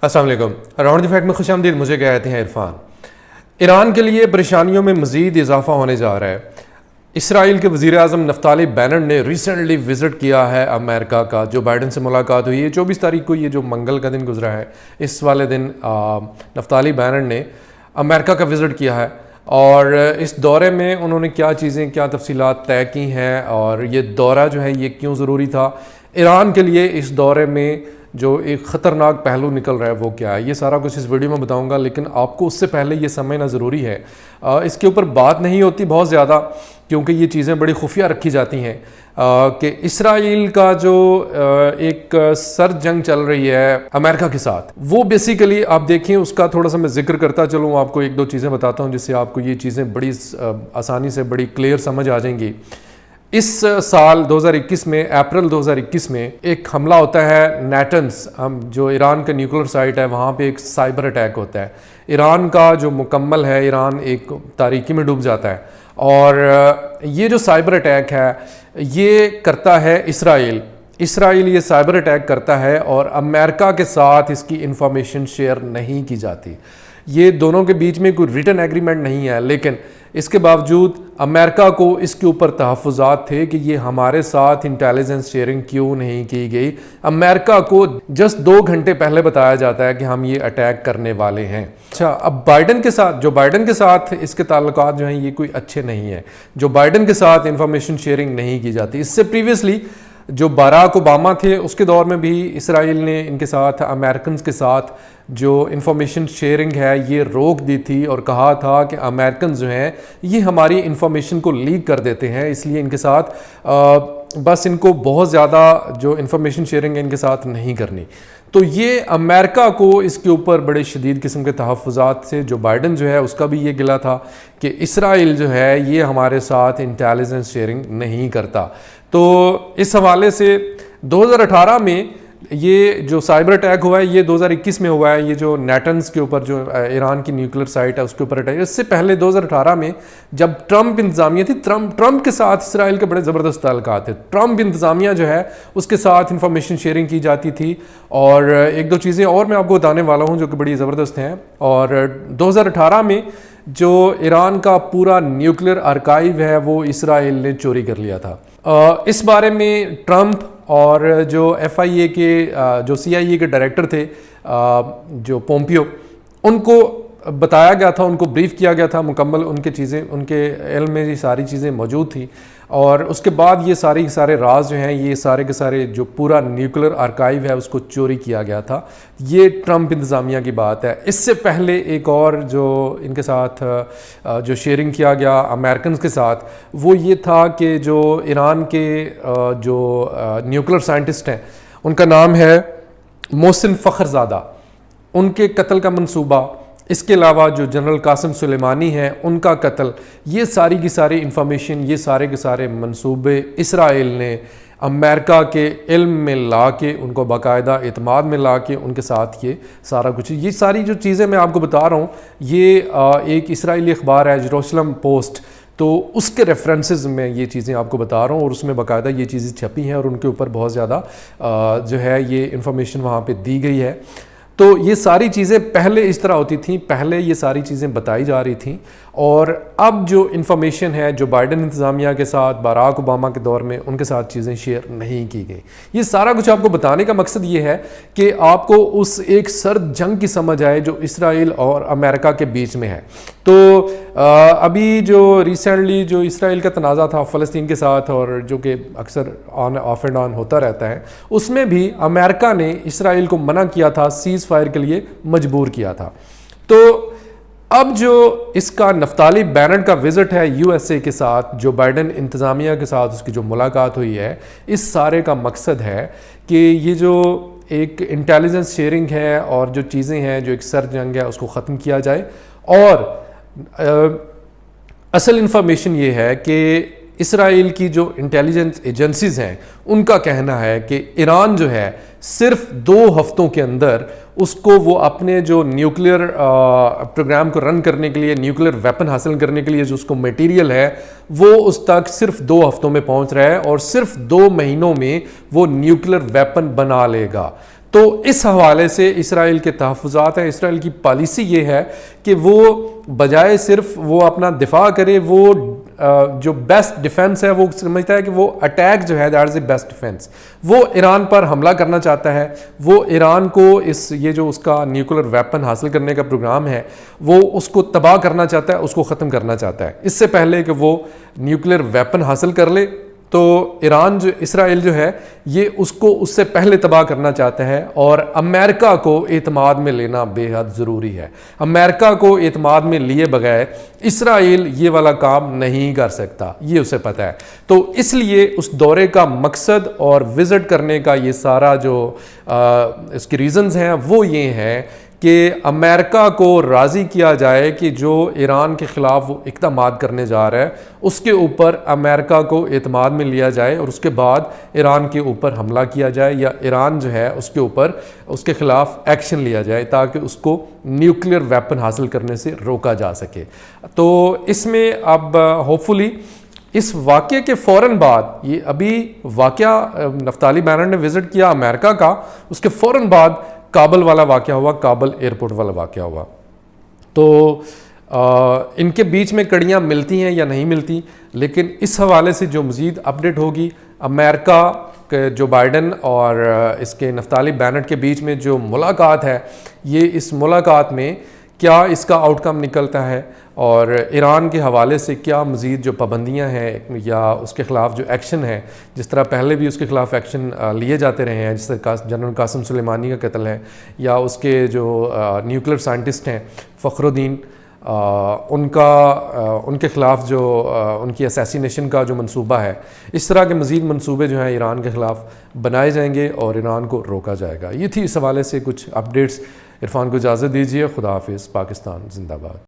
السلام علیکم. Round the fact میں خوش آمدید. مجھے کہتے ہیں عرفان. ایران کے لیے پریشانیوں میں مزید اضافہ ہونے جا رہا ہے. اسرائیل کے وزیر اعظم نفتالی بینٹ نے ریسنٹلی وزٹ کیا ہے امریکہ کا. جو بائیڈن سے ملاقات ہوئی ہے 24 تاریخ کو, یہ جو منگل کا دن گزرا ہے, اس والے دن نفتالی بینٹ نے امریکہ کا وزٹ کیا ہے. اور اس دورے میں انہوں نے کیا چیزیں, کیا تفصیلات طے کی ہیں, اور یہ دورہ جو ہے یہ کیوں ضروری تھا ایران کے لیے, اس دورے میں جو ایک خطرناک پہلو نکل رہا ہے وہ کیا ہے, یہ سارا کچھ اس ویڈیو میں بتاؤں گا. لیکن آپ کو اس سے پہلے یہ سمجھنا ضروری ہے, اس کے اوپر بات نہیں ہوتی بہت زیادہ, کیونکہ یہ چیزیں بڑی خفیہ رکھی جاتی ہیں, کہ اسرائیل کا جو ایک سر جنگ چل رہی ہے امریکہ کے ساتھ, وہ بیسیکلی آپ دیکھیں اس کا تھوڑا سا میں ذکر کرتا چلوں, آپ کو ایک دو چیزیں بتاتا ہوں جس سے آپ کو یہ چیزیں بڑی آسانی سے بڑی کلیئر سمجھ آ جائیں گی. اس سال 2021 میں, اپریل 2021 میں ایک حملہ ہوتا ہے نیٹنز, جو ایران کا نیوکلر سائٹ ہے, وہاں پہ ایک سائبر اٹیک ہوتا ہے. ایران کا جو مکمل ہے, ایران ایک تاریکی میں ڈوب جاتا ہے. اور یہ جو سائبر اٹیک ہے یہ کرتا ہے اسرائیل یہ سائبر اٹیک کرتا ہے, اور امریکہ کے ساتھ اس کی انفارمیشن شیئر نہیں کی جاتی. یہ دونوں کے بیچ میں کوئی ریٹن ایگریمنٹ نہیں ہے, لیکن اس کے باوجود امریکہ کو اس کے اوپر تحفظات تھے کہ یہ ہمارے ساتھ انٹیلیجنس شیئرنگ کیوں نہیں کی گئی. امریکہ کو جسٹ 2 گھنٹے پہلے بتایا جاتا ہے کہ ہم یہ اٹیک کرنے والے ہیں. اچھا, اب بائیڈن کے ساتھ اس کے تعلقات جو ہیں یہ کوئی اچھے نہیں ہیں. جو بائیڈن کے ساتھ انفارمیشن شیئرنگ نہیں کی جاتی. اس سے پریویسلی جو باراک اوباما تھے اس کے دور میں بھی اسرائیل نے ان کے ساتھ, امریکنز کے ساتھ جو انفارمیشن شیئرنگ ہے یہ روک دی تھی, اور کہا تھا کہ امریکنز جو ہیں یہ ہماری انفارمیشن کو لیک کر دیتے ہیں, اس لیے ان کے ساتھ بس ان کو بہت زیادہ جو انفارمیشن شیئرنگ ہے ان کے ساتھ نہیں کرنی. تو یہ امریکہ کو اس کے اوپر بڑے شدید قسم کے تحفظات سے, جو بائیڈن جو ہے اس کا بھی یہ گلہ تھا کہ اسرائیل جو ہے یہ ہمارے ساتھ انٹیلیجنس شیئرنگ نہیں کرتا. تو اس حوالے سے 2018 میں یہ جو سائبر اٹیک ہوا ہے یہ 2021 میں ہوا ہے. یہ جو نیٹنز کے اوپر جو ایران کی نیوکلر سائٹ ہے اس کے اوپر اٹیک, اس سے پہلے 2018 میں جب ٹرمپ انتظامیہ تھی, ٹرمپ کے ساتھ اسرائیل کے بڑے زبردست تعلقات تھے. ٹرمپ انتظامیہ جو ہے اس کے ساتھ انفارمیشن شیئرنگ کی جاتی تھی, اور ایک دو چیزیں اور میں آپ کو بتانے والا ہوں جو کہ بڑی زبردست ہیں. اور 2018 میں جو ایران کا پورا نیوکلر آرکائیو ہے وہ اسرائیل نے چوری کر لیا تھا. اس بارے میں ٹرمپ اور جو FIA کے جو CIA کے ڈائریکٹر تھے جو پومپیو, ان کو بتایا گیا تھا, ان کو بریف کیا گیا تھا مکمل, ان کے علم میں یہ ساری چیزیں موجود تھیں. اور اس کے بعد یہ سارے راز جو ہیں یہ سارے کے سارے جو پورا نیوکلر آرکائیو ہے اس کو چوری کیا گیا تھا. یہ ٹرمپ انتظامیہ کی بات ہے. اس سے پہلے ایک اور جو ان کے ساتھ جو شیئرنگ کیا گیا امریکنز کے ساتھ, وہ یہ تھا کہ جو ایران کے جو نیوکلر سائنٹسٹ ہیں ان کا نام ہے محسن فخرزادہ, ان کے قتل کا منصوبہ, اس کے علاوہ جو جنرل قاسم سلیمانی ہیں ان کا قتل, یہ ساری کی ساری انفارمیشن, یہ سارے کے سارے منصوبے اسرائیل نے امریکہ کے علم میں لا کے, ان کو باقاعدہ اعتماد میں لا کے ان کے ساتھ یہ سارا کچھ, یہ ساری جو چیزیں میں آپ کو بتا رہا ہوں یہ ایک اسرائیلی اخبار ہے جیروسلم پوسٹ, تو اس کے ریفرنسز میں یہ چیزیں آپ کو بتا رہا ہوں, اور اس میں باقاعدہ یہ چیزیں چھپی ہیں اور ان کے اوپر بہت زیادہ جو ہے یہ انفارمیشن وہاں پہ دی گئی ہے. تو یہ ساری چیزیں پہلے اس طرح ہوتی تھیں, پہلے یہ ساری چیزیں بتائی جا رہی تھیں, اور اب جو انفارمیشن ہے جو بائیڈن انتظامیہ کے ساتھ, باراک اوباما کے دور میں ان کے ساتھ چیزیں شیئر نہیں کی گئی. یہ سارا کچھ آپ کو بتانے کا مقصد یہ ہے کہ آپ کو اس ایک سرد جنگ کی سمجھ آئے جو اسرائیل اور امریکہ کے بیچ میں ہے. تو ابھی جو ریسنٹلی جو اسرائیل کا تنازع تھا فلسطین کے ساتھ, اور جو کہ اکثر آف اینڈ آن ہوتا رہتا ہے, اس میں بھی امریکہ نے اسرائیل کو منع کیا تھا, سیز فائر کے لیے مجبور کیا تھا. تو اب جو اس کا نفتالی بینٹ کا وزٹ ہے USA کے ساتھ, جو بائیڈن انتظامیہ کے ساتھ اس کی جو ملاقات ہوئی ہے, اس سارے کا مقصد ہے کہ یہ جو ایک انٹیلیجنس شیئرنگ ہے اور جو چیزیں ہیں جو ایک سر جنگ ہے اس کو ختم کیا جائے. اور اصل انفارمیشن یہ ہے کہ اسرائیل کی جو انٹیلیجنس ایجنسیز ہیں ان کا کہنا ہے کہ ایران جو ہے صرف 2 ہفتوں کے اندر اس کو وہ اپنے جو نیوکلیر پروگرام کو رن کرنے کے لیے, نیوکلیر ویپن حاصل کرنے کے لیے جو اس کو میٹیریل ہے, وہ اس تک صرف 2 ہفتوں میں پہنچ رہا ہے, اور صرف 2 مہینوں میں وہ نیوکلیر ویپن بنا لے گا. تو اس حوالے سے اسرائیل کے تحفظات ہیں. اسرائیل کی پالیسی یہ ہے کہ وہ بجائے صرف وہ اپنا دفاع کرے، وہ جو بیسٹ ڈیفنس ہے وہ سمجھتا ہے کہ وہ اٹیک جو ہے that is the best defence. وہ ایران پر حملہ کرنا چاہتا ہے، وہ ایران کو یہ جو اس کا نیوکلر ویپن حاصل کرنے کا پروگرام ہے وہ اس کو تباہ کرنا چاہتا ہے، اس کو ختم کرنا چاہتا ہے. اس سے پہلے کہ وہ نیوکلر ویپن حاصل کر لے تو اسرائیل جو ہے یہ اس کو اس سے پہلے تباہ کرنا چاہتا ہے. اور امریکہ کو اعتماد میں لینا بے حد ضروری ہے. امریکہ کو اعتماد میں لیے بغیر اسرائیل یہ والا کام نہیں کر سکتا، یہ اسے پتہ ہے. تو اس لیے اس دورے کا مقصد اور وزٹ کرنے کا یہ سارا جو اس کی ریزنز ہیں وہ یہ ہیں کہ امریکہ کو راضی کیا جائے کہ جو ایران کے خلاف وہ اقدامات کرنے جا رہا ہے اس کے اوپر امریکہ کو اعتماد میں لیا جائے، اور اس کے بعد ایران کے اوپر حملہ کیا جائے یا ایران جو ہے اس کے اوپر اس کے خلاف ایکشن لیا جائے تاکہ اس کو نیوکلیر ویپن حاصل کرنے سے روکا جا سکے. تو اس میں اب ہوپ فلی اس واقعے کے فوراً بعد، یہ ابھی واقعہ نفتالی بینٹ نے وزٹ کیا امریکہ کا، اس کے فوراً بعد کابل والا واقعہ ہوا، کابل ایئرپورٹ والا واقعہ ہوا. تو ان کے بیچ میں کڑیاں ملتی ہیں یا نہیں ملتی، لیکن اس حوالے سے جو مزید اپڈیٹ ہوگی، امریکہ کے جو بائیڈن اور اس کے نفتالی بینٹ کے بیچ میں جو ملاقات ہے، یہ اس ملاقات میں کیا اس کا آؤٹ کم نکلتا ہے اور ایران کے حوالے سے کیا مزید جو پابندیاں ہیں یا اس کے خلاف جو ایکشن ہے، جس طرح پہلے بھی اس کے خلاف ایکشن لیے جاتے رہے ہیں، جس طرح جنرل قاسم سلیمانی کا قتل ہے یا اس کے جو نیوکلیر سائنٹسٹ ہیں فخر الدین، ان کے خلاف جو ان کی اسیسینیشن کا جو منصوبہ ہے، اس طرح کے مزید منصوبے جو ہیں ایران کے خلاف بنائے جائیں گے اور ایران کو روکا جائے گا. یہ تھی اس حوالے سے کچھ اپڈیٹس. عرفان کو اجازت دیجیے. خدا حافظ. پاکستان زندہ باد.